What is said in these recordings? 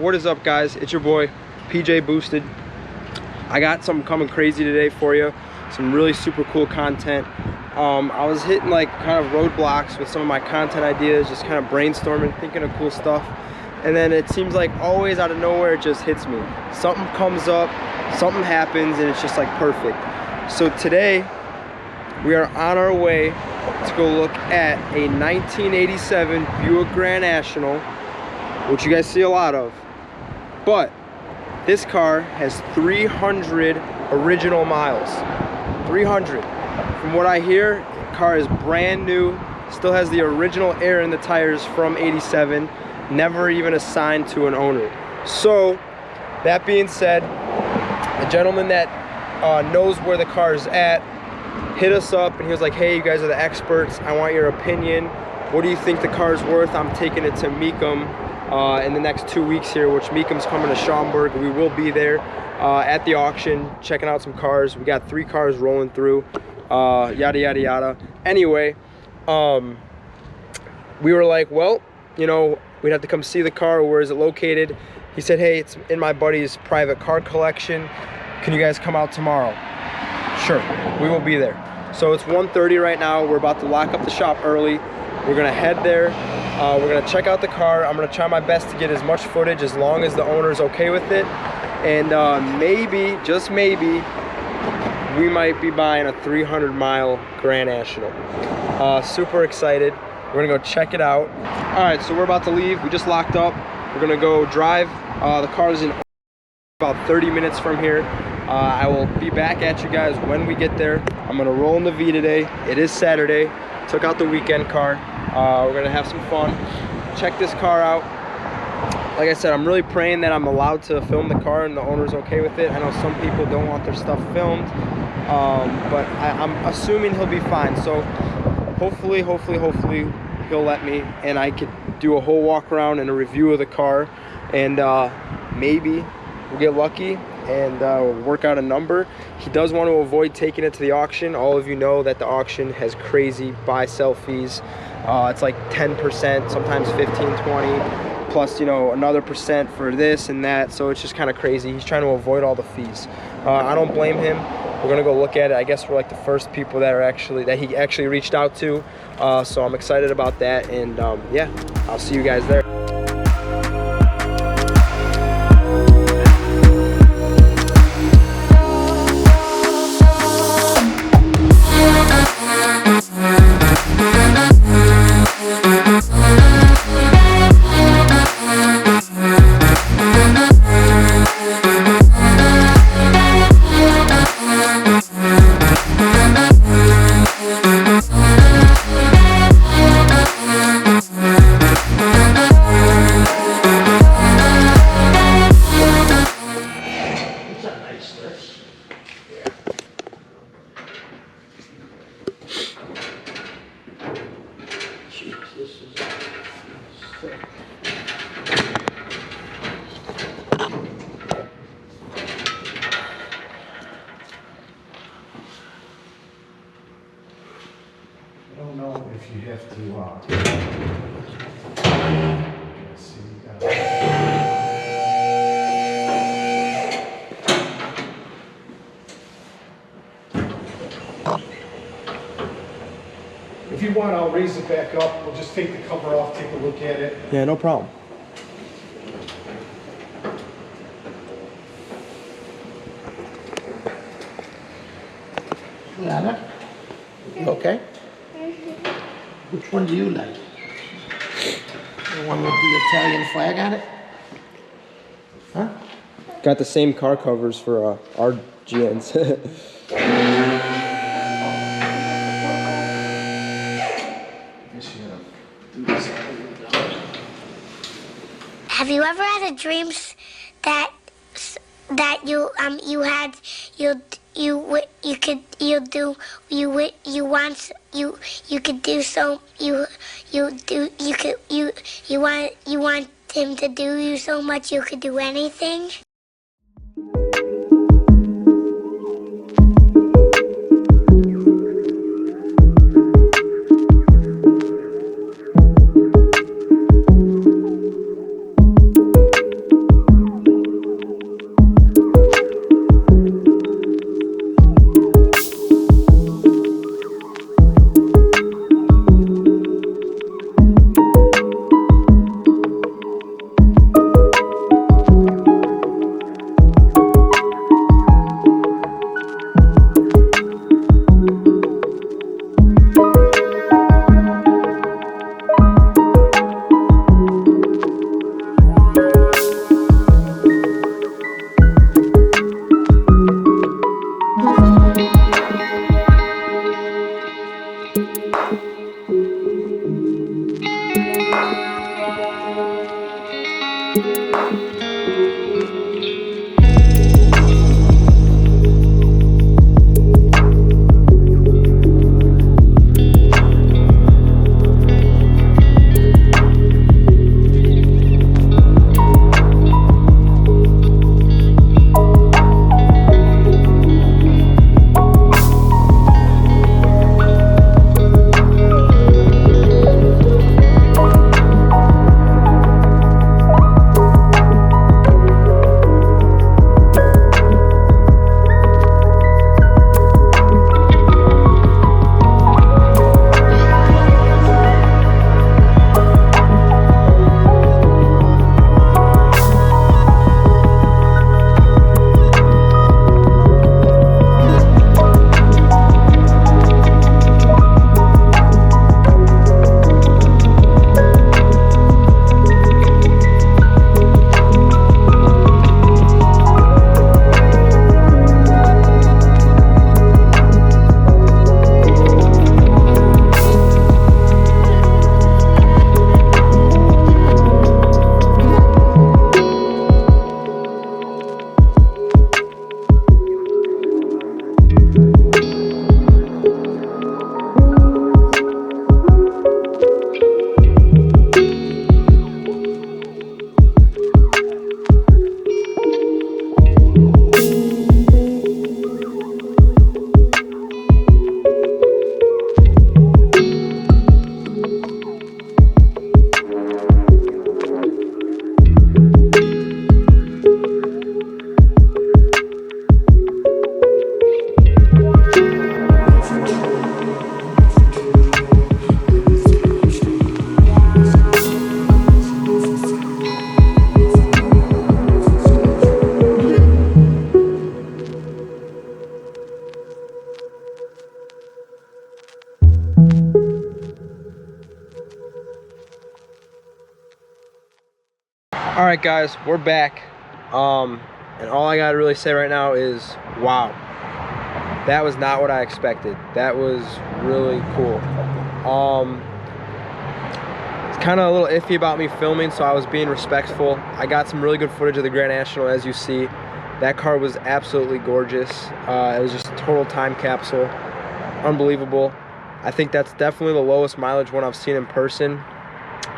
What is up, guys? It's your boy PJ Boosted. I got something coming crazy today for you, some really super cool content. I was hitting like kind of roadblocks with some of my content ideas, just kind of brainstorming, thinking of cool stuff, and then it seems like always out of nowhere it just hits me. Something comes up, something happens, and it's just like perfect. So today we are on our way to go look at a 1987 Buick Grand National, which you guys see a lot of, but this car has 300 original miles. 300. From what I hear, the car is brand new, still has the original air in the tires from 87, never even assigned to an owner. So that being said, the gentleman that knows where the car is at hit us up and he was like, hey, you guys are the experts, I want your opinion. What do you think the car is worth? I'm taking it to Mecum in the next 2 weeks here, which Mecum's coming to Schaumburg. We will be there at the auction checking out some cars. We got 3 cars rolling through, yada yada yada. Anyway, we were like, well, you know, we'd have to come see the car. Where is it located? He said, hey, it's in my buddy's private car collection. Can you guys come out tomorrow? Sure, we will be there. So it's 1:30 right now. We're about to lock up the shop early. We're gonna head there. We're gonna check out the car. I'm gonna try my best to get as much footage as long as the owner's okay with it. And maybe, just maybe, we might be buying a 300-mile Grand National. Super excited. We're gonna go check it out. All right, so we're about to leave. We just locked up. We're gonna go drive. The car's in about 30 minutes from here. I will be back at you guys when we get there. I'm gonna roll in the V today. It is Saturday. Took out the weekend car. We're gonna have some fun. Check this car out. Like I said, I'm really praying that I'm allowed to film the car and the owner's okay with it. I know some people don't want their stuff filmed, but I'm assuming he'll be fine. So hopefully he'll let me, and I could do a whole walk around and a review of the car, and maybe we'll get lucky and work out a number. He does want to avoid taking it to the auction. All of you know that the auction has crazy buy-sell fees. It's like 10%, sometimes 15, 20, plus, you know, another percent for this and that. So it's just kind of crazy. He's trying to avoid all the fees. I don't blame him. We're gonna go look at it. I guess we're like the first people that he actually reached out to. So I'm excited about that. And yeah, I'll see you guys there. I don't know if you have to, let's see, if you want, I'll raise it back up. We'll just take the cover off, take a look at it. Yeah, no problem. Lana? Okay? Which one do you like? The one with the Italian flag on it? Huh? Got the same car covers for our GNs. Have you ever had a dream that you want him to do you so much you could do anything? All right, guys, we're back. And all I gotta really say right now is, wow. That was not what I expected. That was really cool. It's kind of a little iffy about me filming, so I was being respectful. I got some really good footage of the Grand National, as you see. That car was absolutely gorgeous. It was just a total time capsule. Unbelievable. I think that's definitely the lowest mileage one I've seen in person.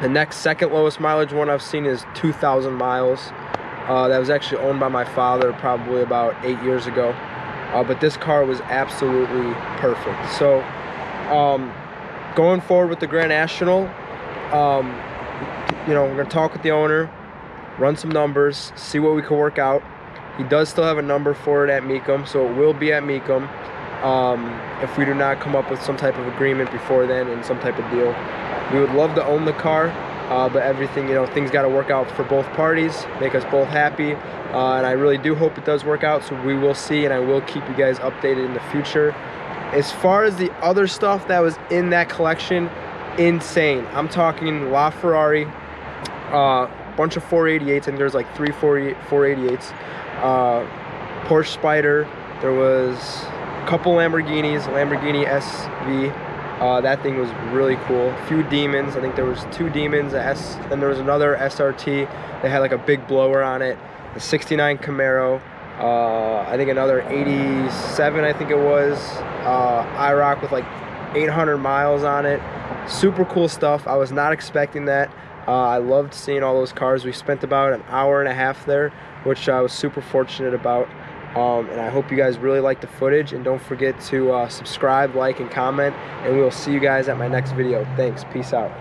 The next second lowest mileage one I've seen is 2,000 miles. That was actually owned by my father probably about 8 years ago. But this car was absolutely perfect. So going forward with the Grand National, you know, we're gonna talk with the owner, run some numbers, see what we can work out. He does still have a number for it at Mecum, so it will be at Mecum if we do not come up with some type of agreement before then and some type of deal. We would love to own the car, but everything, you know, things got to work out for both parties, make us both happy, and I really do hope it does work out, so we will see, and I will keep you guys updated in the future. As far as the other stuff that was in that collection, insane. I'm talking La Ferrari, bunch of 488s, and there's like 3 488s, Porsche Spider, there was a couple Lamborghinis, Lamborghini SV, that thing was really cool. A few Demons, I think there was 2 Demons, then there was another SRT that had like a big blower on it, the 69 Camaro, I think another 87, I think it was, IROC with like 800 miles on it. Super cool stuff. I was not expecting that. I loved seeing all those cars. We spent about an hour and a half there, which I was super fortunate about. And I hope you guys really like the footage, and don't forget to subscribe, like, and comment, and we'll see you guys at my next video. Thanks. Peace out.